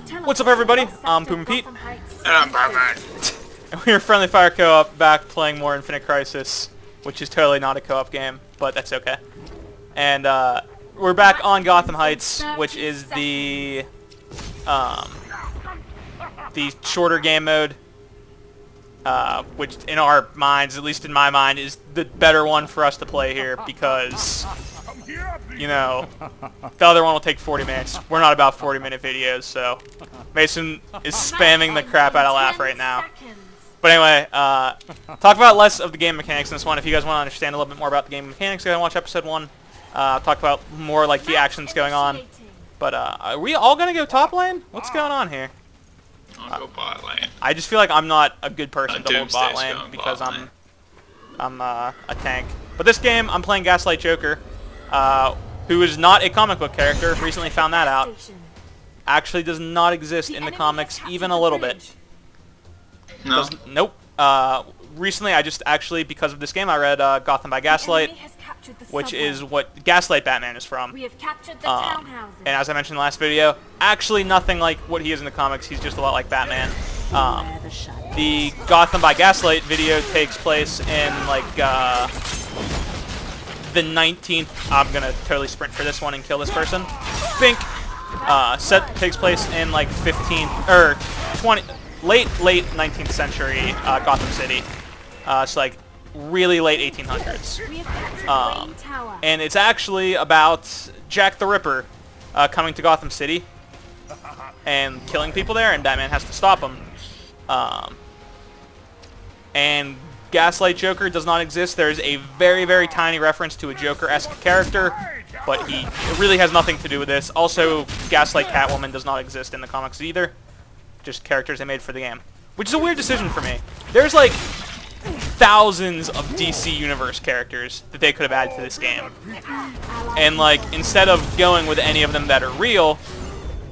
What's up, everybody? I'm Puma Pete. And I'm Batman. And we are Friendly Fire Co-op back playing more Infinite Crisis, which is totally not a co-op game, but that's okay. And we're back on Gotham Heights, which is the shorter game mode, which in our minds, at least in my mind, is the better one for us to play here because, you know, the other one will take 40 minutes. We're not about 40-minute videos, so Mason is spamming the crap out of laugh right now. But anyway, talk about less of the game mechanics in this one. If you guys want to understand a little bit more about the game mechanics, go ahead and watch episode 1. Talk about more like the actions going on. But are we all going to go top lane? What's going on here? I'll go bot lane. I just feel like I'm not a good person to hold bot Doomsday's lane going because bot lane. I'm a tank. But this game, I'm playing Gaslight Joker, who is not a comic book character. Recently found that out. Actually does not exist in the comics even a little bit. No. Nope. Recently, I just actually, because of this game, I read Gotham by Gaslight, which is what Gaslight Batman is from. We have captured the townhouses. And as I mentioned in the last video, actually nothing like what he is in the comics. He's just a lot like Batman. The Gotham by Gaslight video takes place in like the 19th. I'm gonna totally sprint for this one and kill this person. Bink. Set takes place in like 15th or 20. Late 19th century Gotham City. It's like really late 1800s. And it's actually about Jack the Ripper coming to Gotham City and killing people there, and Batman has to stop him. And Gaslight Joker does not exist. There's a very, very tiny reference to a Joker-esque character, but it really has nothing to do with this. Also, Gaslight Catwoman does not exist in the comics either. Just characters they made for the game, which is a weird decision for me. There's like thousands of DC Universe characters that they could have added to this game, and like instead of going with any of them that are real,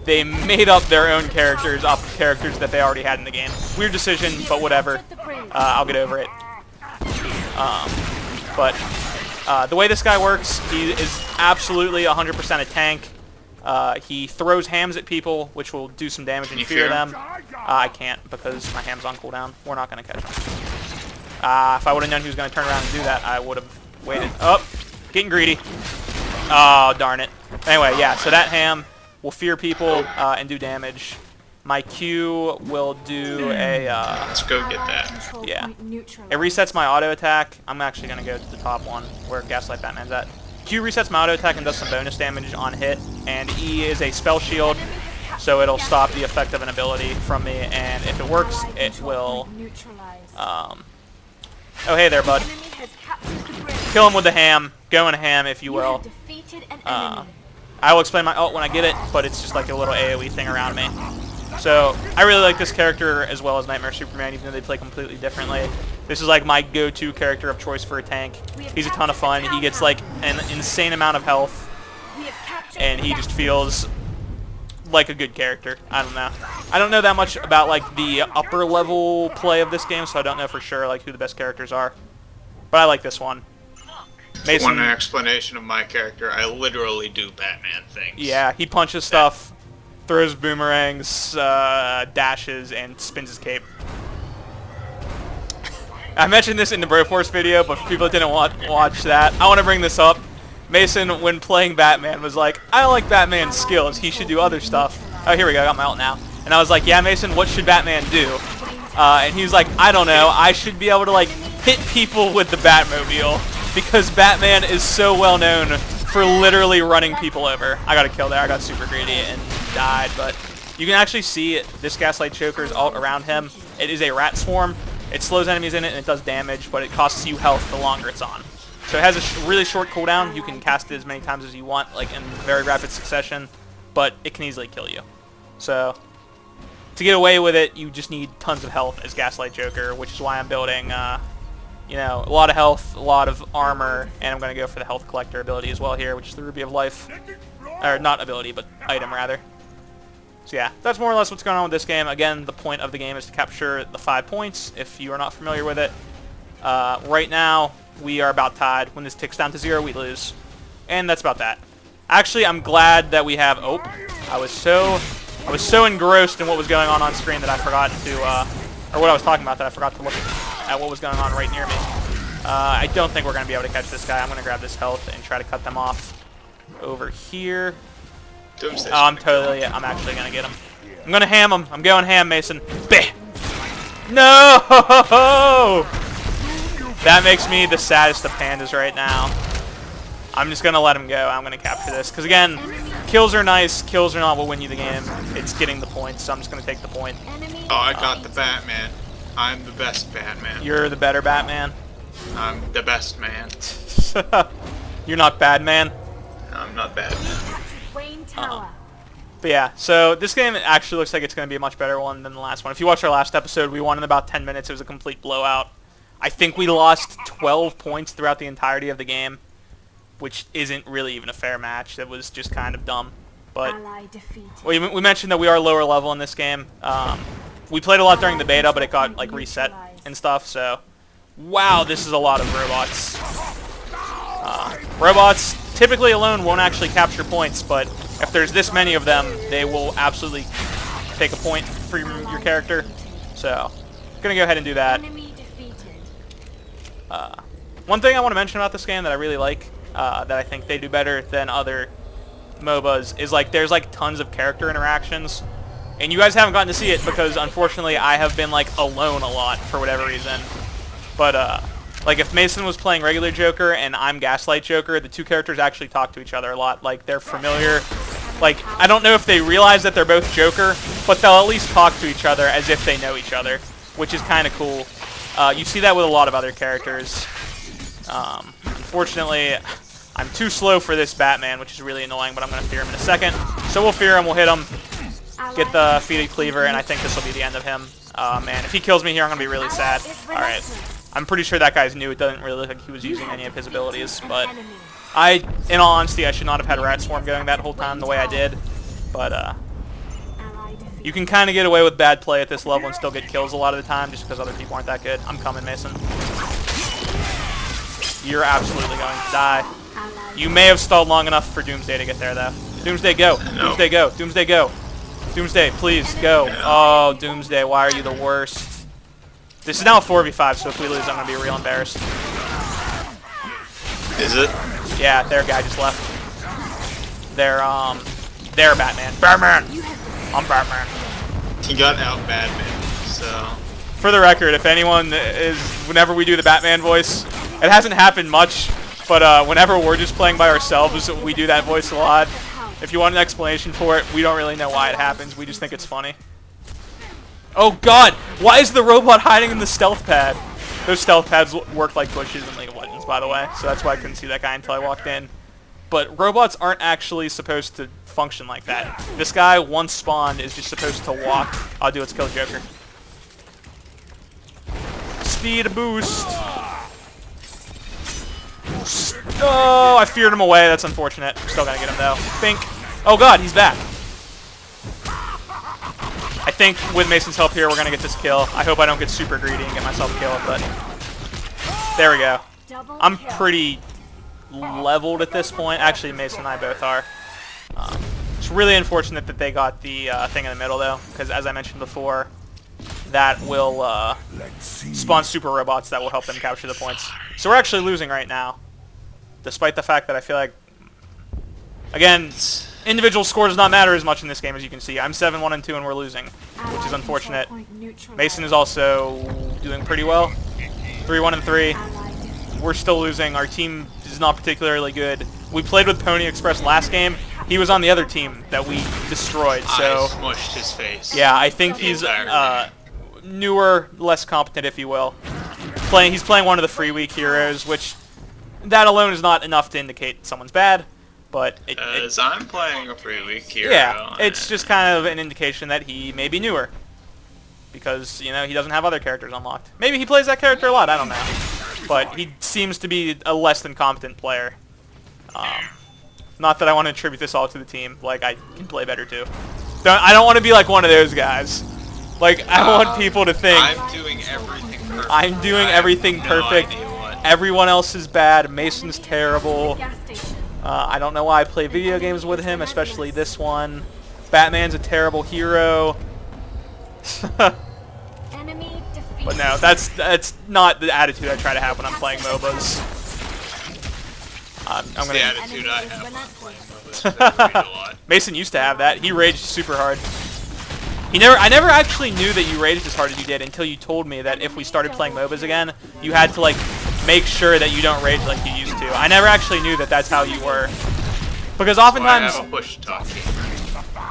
they made up their own characters off of characters that they already had in the game. Weird decision, but whatever. I'll get over it. But the way this guy works, he is absolutely 100% a tank. He throws hams at people, which will do some damage and fear them. I can't because my ham's on cooldown. We're not going to catch him. If I would have known he was going to turn around and do that, I would have waited. Oh, getting greedy. Oh, darn it. Anyway, yeah, so that ham will fear people and do damage. My Q will do a... Let's go get that. Yeah. It resets my auto attack. I'm actually going to go to the top one where Gaslight Batman's at. Q resets my auto attack and does some bonus damage on hit, and E is a spell shield, so it'll stop the effect of an ability from me, and if it works, it will... oh, hey there, bud. Kill him with the ham. Go in ham, if you will. I will explain my ult when I get it, but it's just like a little AoE thing around me. So, I really like this character as well as Nightmare Superman, even though they play completely differently. This is like my go-to character of choice for a tank. He's a ton of fun. He gets like an insane amount of health, and he just feels like a good character. I don't know. I don't know that much about like the upper level play of this game, so I don't know for sure like who the best characters are. But I like this one. Mason, One explanation of my character, I literally do Batman things. Yeah, he punches stuff, throws boomerangs, dashes, and spins his cape. I mentioned this in the Broforce video, but for people that didn't watch that, I want to bring this up. Mason, when playing Batman, was like, I don't like Batman's skills. He should do other stuff. Oh, here we go. I got my ult now. And I was like, yeah, Mason, what should Batman do? And he was like, I don't know. I should be able to, like, hit people with the Batmobile because Batman is so well known for literally running people over. I got a kill there. I got super greedy and died, but you can actually see this Gaslight Joker's ult around him. It is a rat swarm. It slows enemies in it and it does damage, but it costs you health the longer it's on. So it has a really short cooldown. You can cast it as many times as you want, like in very rapid succession, but it can easily kill you. So to get away with it, you just need tons of health as Gaslight Joker, which is why I'm building, you know, a lot of health, a lot of armor, and I'm going to go for the Health Collector ability as well here, which is the Ruby of Life. Or not ability, but item rather. So yeah, that's more or less what's going on with this game. Again, the point of the game is to capture the 5 points, if you are not familiar with it. Right now, we are about tied. When this ticks down to 0, we lose. And that's about that. Actually, I'm glad that we have... Oh, I was so I was so engrossed in what was going on screen that I forgot to, or what I was talking about, that I forgot to look at what was going on right near me. I don't think we're going to be able to catch this guy. I'm going to grab this health and try to cut them off over here. Doomsday. Oh, I'm actually going to get him. I'm going to ham him. I'm going ham, Mason. Bah! No! That makes me the saddest of pandas right now. I'm just going to let him go. I'm going to capture this. Because, again, kills are nice. Kills are not what win you the game. It's getting the points, so I'm just going to take the point. Oh, I got the Batman. I'm the best Batman. You're the better Batman. I'm the best man. You're not bad, man. I'm not Batman. But yeah, so this game actually looks like it's going to be a much better one than the last one. If you watched our last episode, we won in about 10 minutes. It was a complete blowout. I think we lost 12 points throughout the entirety of the game, which isn't really even a fair match. That was just kind of dumb. But we mentioned that we are lower level in this game. We played a lot during the beta, but it got like reset and stuff. So, wow, this is a lot of robots. Robots typically alone won't actually capture points, but if there's this many of them, they will absolutely take a point for your character. So, I'm gonna go ahead and do that. One thing I want to mention about this game that I really like, that I think they do better than other MOBAs, is like there's like tons of character interactions, and you guys haven't gotten to see it because unfortunately I have been like alone a lot for whatever reason. But like if Mason was playing regular Joker and I'm Gaslight Joker, the two characters actually talk to each other a lot. Like they're familiar. Like I don't know if they realize that they're both Joker, but they'll at least talk to each other as if they know each other, which is kind of cool. You see that with a lot of other characters. Unfortunately, I'm too slow for this Batman, which is really annoying, but I'm going to fear him in a second. So we'll fear him, we'll hit him, get the Feated Cleaver, and I think this will be the end of him. Man, if he kills me here, I'm going to be really sad. Alright. I'm pretty sure that guy's new. It doesn't really look like he was using any of his abilities, but in all honesty, I should not have had Rat Swarm going that whole time the way I did. But, you can kind of get away with bad play at this level and still get kills a lot of the time just because other people aren't that good. I'm coming, Mason. You're absolutely going to die. You may have stalled long enough for Doomsday to get there, though. Doomsday, go. Doomsday, go. Doomsday, go. Doomsday, please, go. Oh, Doomsday, why are you the worst? This is now a 4v5, so if we lose, I'm going to be real embarrassed. Is it? Yeah, their guy just left. They're Batman. Batman! I'm Batman. He got out Batman, so... For the record, if anyone is... Whenever we do the Batman voice, it hasn't happened much, but whenever we're just playing by ourselves, we do that voice a lot. If you want an explanation for it, we don't really know why it happens. We just think it's funny. Oh god! Why is the robot hiding in the stealth pad? Those stealth pads work like bushes in League of Legends, by the way, so that's why I couldn't see that guy until I walked in. But robots aren't actually supposed to function like that. This guy, once spawned, is just supposed to walk. I'll do let's kill Joker. Speed boost! Oh, I feared him away. That's unfortunate. Still gonna get him, though. Bink. Oh god, he's back. I think with Mason's help here, we're going to get this kill. I hope I don't get super greedy and get myself killed, but there we go. I'm pretty leveled at this point. Actually, Mason and I both are. It's really unfortunate that they got the thing in the middle, though, because as I mentioned before, that will spawn super robots that will help them capture the points. So we're actually losing right now, despite the fact that I feel like, again, individual score does not matter as much in this game, as you can see. I'm 7-1-2 and we're losing, which is unfortunate. Mason is also doing pretty well. 3-1-3. We're still losing. Our team is not particularly good. We played with Pony Express last game. He was on the other team that we destroyed. So I smushed his face. Yeah, I think he's newer, less competent, if you will. He's playing one of the free week heroes, which that alone is not enough to indicate someone's bad. But I'm playing a free week hero. Yeah, it's just kind of an indication that he may be newer. Because, you know, he doesn't have other characters unlocked. Maybe he plays that character a lot, I don't know. But he seems to be a less than competent player. Not that I want to attribute this all to the team. Like, I can play better too. I don't want to be like one of those guys. Like, I want people to think I'm doing everything perfect. I'm doing everything perfect. Everyone else is bad. Mason's terrible. I don't know why I play video games with him, especially this one. Batman's a terrible hero. Enemy defeated. But no, that's not the attitude I try to have when I'm playing MOBAs. I'm It's gonna. the attitude I have when I'm playing MOBAs. I read a lot. Mason used to have that. He raged super hard. I never actually knew that you raged as hard as you did until you told me that if we started playing MOBAs again, you had to like make sure that you don't rage like you used to. I never actually knew that that's how you were. Because oftentimes, I have a push talk.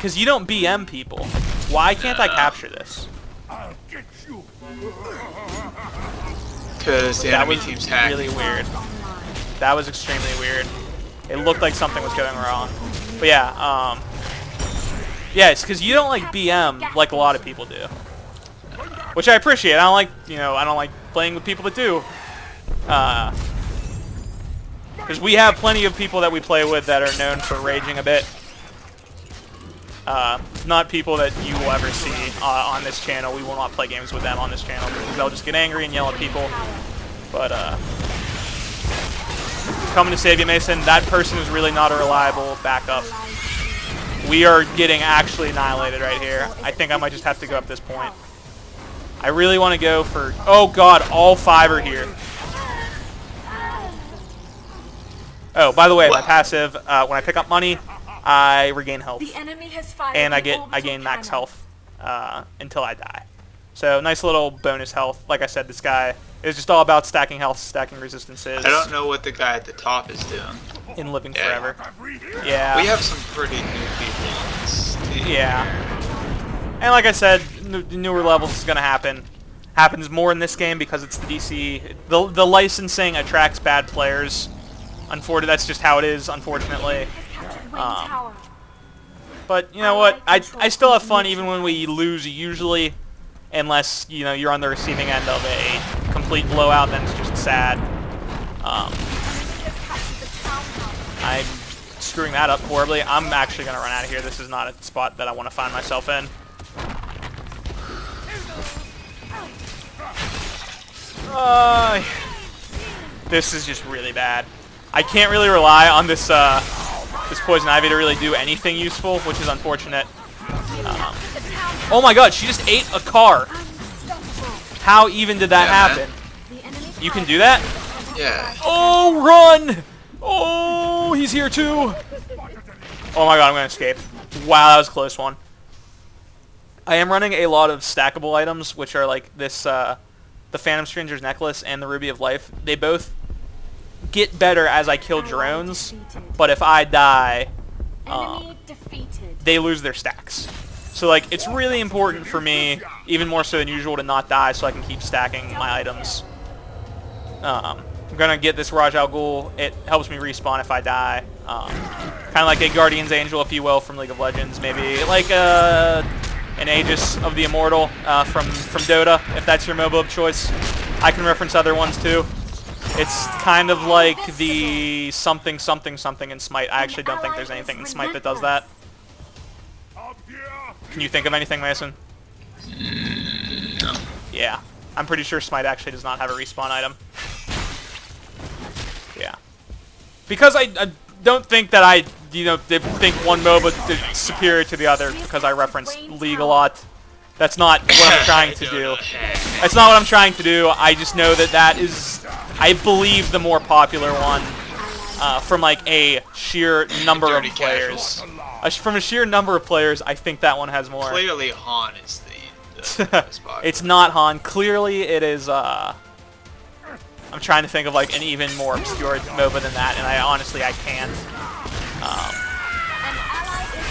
because you don't BM people. Why can't I capture this? Because the That enemy was team's hacked. really weird. That was extremely weird. It looked like something was going wrong. But yeah, yeah, it's because you don't like BM like a lot of people do, which I appreciate. I don't like, I don't like playing with people that do. Because we have plenty of people that we play with that are known for raging a bit. Not people that you will ever see on this channel. We will not play games with them on this channel because they'll just get angry and yell at people. But coming to save you, Mason. That person is really not a reliable backup. We are getting actually annihilated right here. I think I might just have to go up this point. I really want to go for... Oh, God. All 5 are here. Oh, by the way, my passive, when I pick up money, I regain health. The enemy has fired And I the gain max cannon. health until I die. So, nice little bonus health. Like I said, this guy is just all about stacking health, stacking resistances. I don't know what the guy at the top is doing. In living Yeah. forever. Yeah. We have some pretty new people on this team. Yeah. And like I said, newer levels is going to happen. Happens more in this game because it's the DC. The licensing attracts bad players. Unfortunately, that's just how it is, unfortunately. Wing tower. But you know what? I still have fun even when we lose, usually. Unless, you're on the receiving end of a complete blowout, then it's just sad. I'm screwing that up horribly. I'm actually going to run out of here. This is not a spot that I want to find myself in. This is just really bad. I can't really rely on this this poison ivy to really do anything useful, which is unfortunate. Oh my God, she just ate a car. How even did that happen? You can do that? Yeah. Oh, run! Oh, he's here too. Oh my God, I'm gonna escape. Wow, that was a close one. I am running a lot of stackable items, which are like this, the Phantom Stranger's Necklace and the Ruby of Life. They both get better as I kill drones, but if I die, they lose their stacks. So like, it's really important for me, even more so than usual, to not die so I can keep stacking my items. I'm gonna get this Raj Al Ghul. It helps me respawn if I die. Kind of like a Guardian's Angel, if you will, from League of Legends. Maybe like an Aegis of the Immortal from Dota, if that's your MOBA of choice. I can reference other ones too. It's kind of like the something something something in Smite. I actually don't think there's anything in Smite that does that. Can you think of anything, Mason? No. Yeah. I'm pretty sure Smite actually does not have a respawn item. Yeah. Because I don't think that I think one MOBA is superior to the other because I reference League a lot. That's not what I'm trying to do. That's not what I'm trying to do. I just know that that is, I believe, the more popular one from like a sheer number of players. From a sheer number of players, I think that one has more. Clearly, Han is the most popular. It's not Han. Clearly, it is. I'm trying to think of like an even more obscure MOBA than that, and I honestly can't.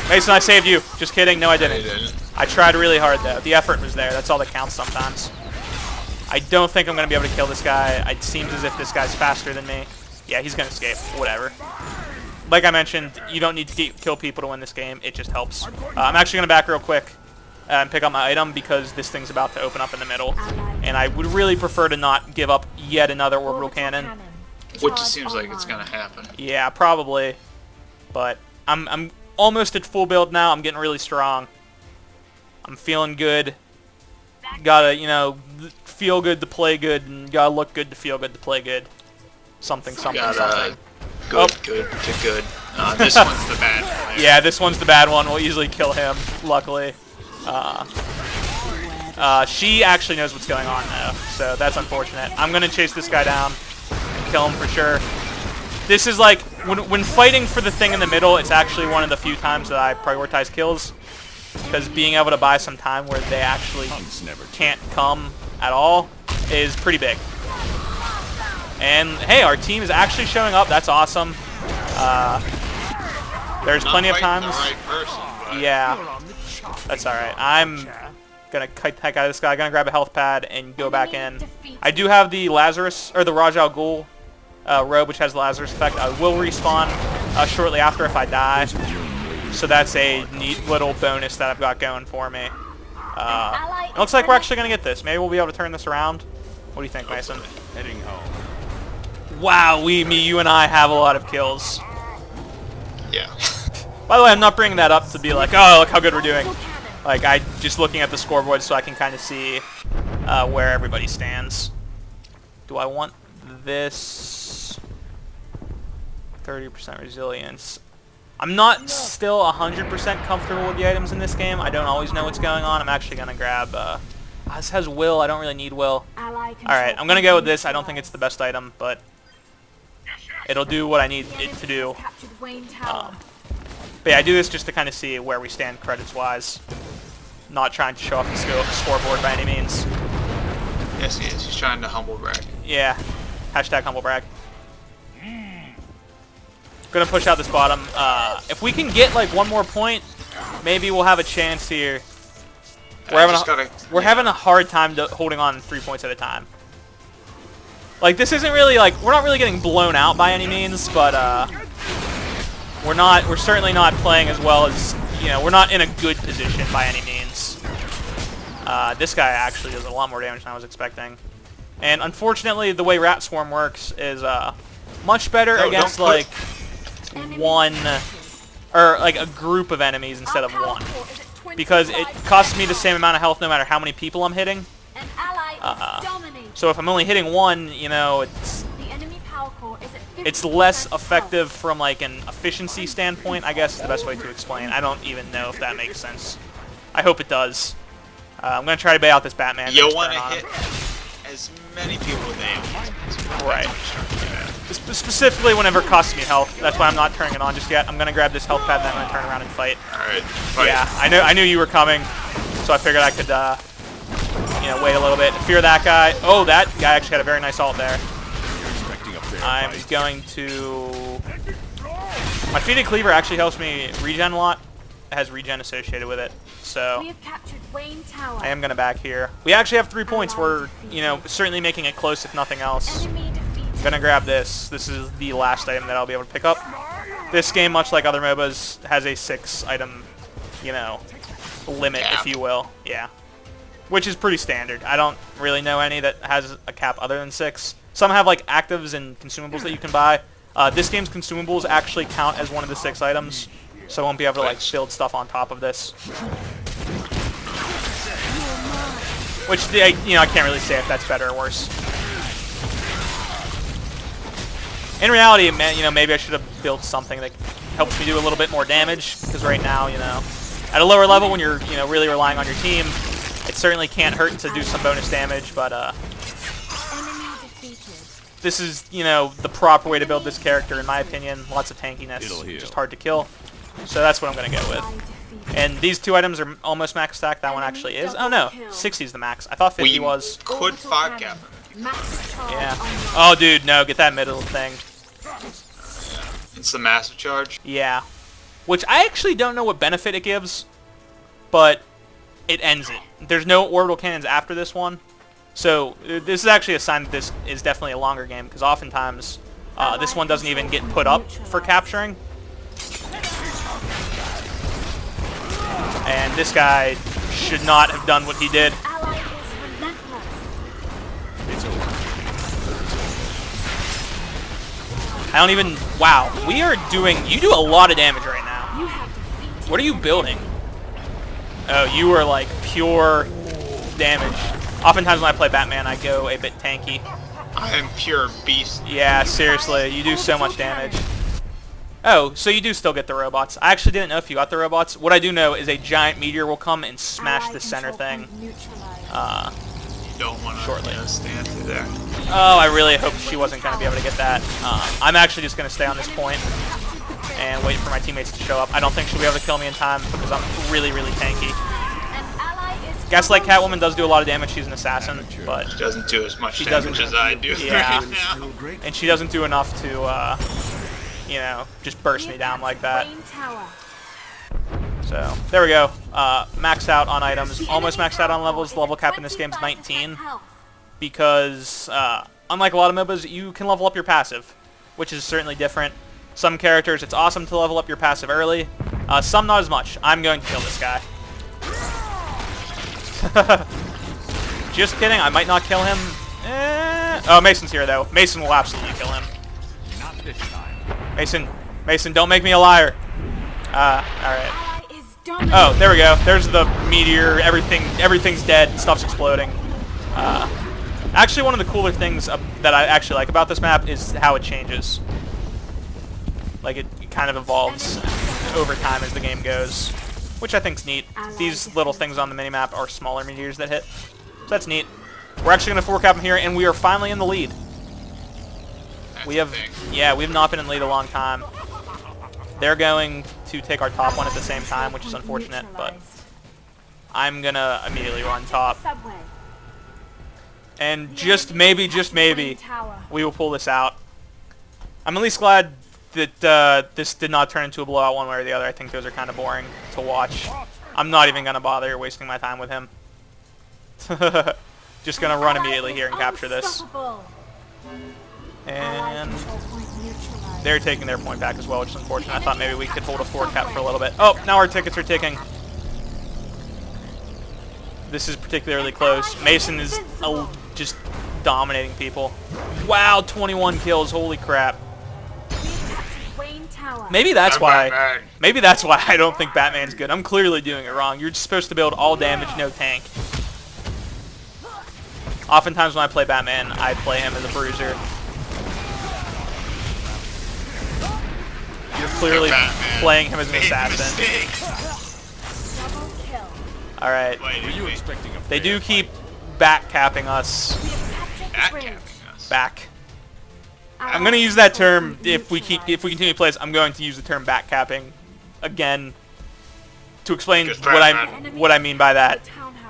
Mason, I saved you. Just kidding. No, I didn't. I tried really hard though. The effort was there. That's all that counts sometimes. I don't think I'm gonna be able to kill this guy. It seems as if this guy's faster than me. Yeah, he's gonna escape. Whatever. Like I mentioned, you don't need to kill people to win this game. It just helps. I'm actually going to back real quick and pick up my item because this thing's about to open up in the middle. And I would really prefer to not give up yet another orbital cannon. Which it seems like it's going to happen. Yeah, probably. But I'm almost at full build now. I'm getting really strong. I'm feeling good. Gotta, feel good to play good, and gotta look good to feel good to play good. Something, something, something. Good to good. This one's the bad player. Yeah, this one's the bad one. We'll easily kill him, luckily. She actually knows what's going on, though, so that's unfortunate. I'm going to chase this guy down and kill him for sure. This is like, when fighting for the thing in the middle, it's actually one of the few times that I prioritize kills, because being able to buy some time where they actually can't come at all is pretty big. And hey, our team is actually showing up. That's awesome. There's plenty of times. The right person, but Yeah, that's all right. I'm gonna kite the heck out of this guy. Gonna grab a health pad and go back in. I do have the Lazarus or the Raj Al Ghul robe, which has the Lazarus effect. I will respawn shortly after if I die. So that's a neat little bonus that I've got going for me. It looks like we're actually gonna get this. Maybe we'll be able to turn this around. What do you think, Mason? Heading home. Wow, you and I have a lot of kills. yeah. By the way, I'm not bringing that up to be like, oh, look how good we're doing. Like, I just looking at the scoreboard so I can kind of see where everybody stands. Do I want this? 30% resilience. I'm not still 100% comfortable with the items in this game. I don't always know what's going on. I'm actually going to grab... this has will. I don't really need will. Alright, I'm going to go with this. I don't think it's the best item, but it'll do what I need it to do. But yeah, I do this just to kind of see where we stand credits-wise. Not trying to show off the scoreboard by any means. Yes, he is. He's trying to humble brag. Yeah. Hashtag humble brag. Gonna push out this bottom. If we can get like one more point, maybe we'll have a chance here. We're having a hard time holding on 3 points at a time. Like, this isn't really like, we're not really getting blown out by any means, but we're certainly not playing as well as, you know, we're not in a good position by any means. This guy actually does a lot more damage than I was expecting. And unfortunately, the way Rat Swarm works is much better against like one, or like a group of enemies instead of one. Because it costs me the same amount of health no matter how many people I'm hitting. So if I'm only hitting one, you know, it's less effective from like an efficiency standpoint, I guess is the best way to explain. I don't even know if that makes sense. I hope it does. I'm going to try to bait out this Batman. You want to hit as many people with AoE. Right. Specifically whenever it costs me health. That's why I'm not turning it on just yet. I'm going to grab this health pad and then I'm going to turn around and fight. Alright, fight. Yeah, I knew you were coming, so I figured I could, you know, wait a little bit. Fear that guy. Oh, that guy actually had a very nice ult there. I'm going to... My Feeded Cleaver actually helps me regen a lot. It has regen associated with it, so I am going to back here. We actually have 3 points. We're, you know, certainly making it close if nothing else. I'm going to grab this. This is the last item that I'll be able to pick up. This game, much like other MOBAs, has a 6-item, you know, limit, if you will. Yeah. Which is pretty standard. I don't really know any that has a cap other than 6. Some have, like, actives and consumables that you can buy. This game's consumables actually count as one of the 6 items, so I won't be able to, like, build stuff on top of this. Which, you know, I can't really say if that's better or worse. In reality, man, you know, maybe I should have built something that helps me do a little bit more damage, because right now, you know, at a lower level when you're, you know, really relying on your team, it certainly can't hurt to do some bonus damage, but this is, you know, the proper way to build this character, in my opinion. Lots of tankiness, just hard to kill. So that's what I'm going to go with. And these 2 items are almost max stack. That one actually is. Oh no, 60 is the max. I thought 50 was. Could 5 cap. Yeah. Oh dude, no, get that middle thing. It's the massive charge. Yeah. Which I actually don't know what benefit it gives, but it ends it. There's no orbital cannons after this one. So this is actually a sign that this is definitely a longer game, because oftentimes this one doesn't even get put up for capturing. And this guy should not have done what he did. I don't even... Wow, we are doing... You do a lot of damage right now. What are you building? Oh, you are like pure damage. Oftentimes when I play Batman, I go a bit tanky. I am pure beast. Yeah, seriously, you do so much damage. Oh, so you do still get the robots. I actually didn't know if you got the robots. What I do know is a giant meteor will come and smash the center thing. You don't want to Shortly. stand through there. Oh, I really hope she wasn't going to be able to get that. I'm actually just going to stay on this point and wait for my teammates to show up. I don't think she'll be able to kill me in time because I'm really, really tanky. Gaslight Catwoman does do a lot of damage. She's an assassin, but She doesn't do as much She damage doesn't- as I do Yeah. right now. and she doesn't do enough to, you know, just burst me down like that. So there we go. Maxed out on items, almost maxed out on levels. The level cap in this game is 19 because unlike a lot of MOBAs, you can level up your passive, which is certainly different. Some characters, it's awesome to level up your passive early. Some not as much. I'm going to kill this guy. Just kidding. I might not kill him. Oh, Mason's here though. Mason will absolutely kill him. Not this time. Mason, don't make me a liar. All right. Oh, there we go. There's the meteor. Everything's dead. Stuff's exploding. Actually, one of the cooler things that I actually like about this map is how it changes. Like, it kind of evolves over time as the game goes, which I think's neat. These little things on the minimap are smaller meteors that hit, so that's neat. We're actually going to 4-cap them here, and we are finally in the lead. That's We the have, thing. yeah, we've not been in the lead a long time. They're going to take our top one at the same time, which is unfortunate, but I'm going to immediately run top. And just maybe, we will pull this out. I'm at least glad that this did not turn into a blowout one way or the other. I think those are kind of boring to watch. I'm not even going to bother wasting my time with him. Just going to run immediately here and capture this. And they're taking their point back as well, which is unfortunate. I thought maybe we could hold a 4-cap for a little bit. Oh, now our tickets are ticking. This is particularly close. Mason is just dominating people. Wow, 21 kills. Holy crap. Maybe that's why. Batman. Maybe that's why I don't think Batman's good. I'm clearly doing it wrong. You're supposed to build all damage, no tank. Oftentimes when I play Batman, I play him as a bruiser. You're clearly Batman playing him as an made assassin. mistakes. All right. Wait, Were you expecting a They do fair keep back capping us. Batcapping us. Back. I'm going to use that term if we continue to play this. I'm going to use the term back capping again to explain Just what I mean by that.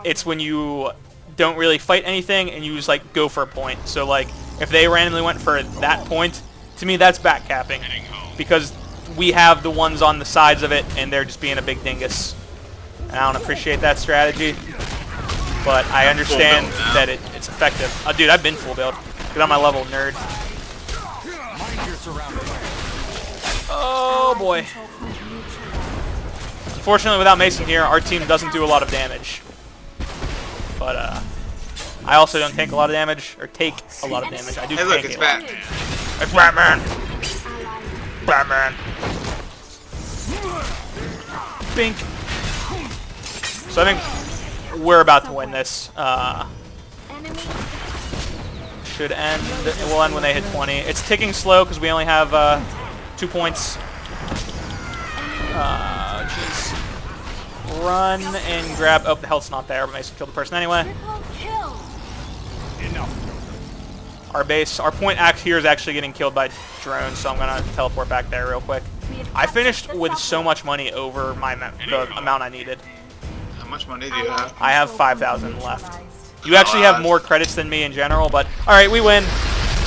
It's when you don't really fight anything and you just like go for a point. So like if they randomly went for that point, to me that's back capping Heading home. because we have the ones on the sides of it and they're just being a big dingus. And I don't appreciate that strategy, but I understand build now. that it's effective. Oh, dude, I've been full build. Get on my level, nerd. mind your surroundings. Oh boy. Unfortunately, without Mason here, our team doesn't do a lot of damage. But I also don't take a lot of damage, or take a lot of damage. I do Hey, look, take it's a lot. Batman. It's Batman. Batman. Bink. So I think we're about to win this. Should end. It will end when they hit 20. It's ticking slow because we only have 2 points. Jeez. Run and grab. Oh, the health's not there, but Mason killed the person anyway. Enough. Our base, our point axe here is actually getting killed by drones, so I'm gonna teleport back there real quick. I finished with so much money over the amount I needed. How much money do you have? I have 5,000 left. You actually have more credits than me in general, but all right, we win.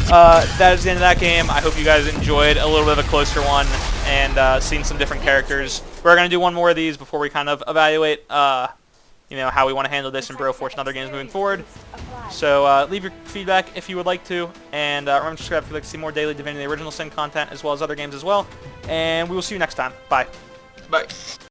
That is the end of that game. I hope you guys enjoyed a little bit of a closer one and seen some different characters. We're gonna do one more of these before we kind of evaluate, you know, how we want to handle this in Broforce and other games moving forward. So leave your feedback if you would like to, and remember to subscribe if you'd like to see more daily Divinity Original Sin content as well as other games as well. And we will see you next time. Bye. Bye.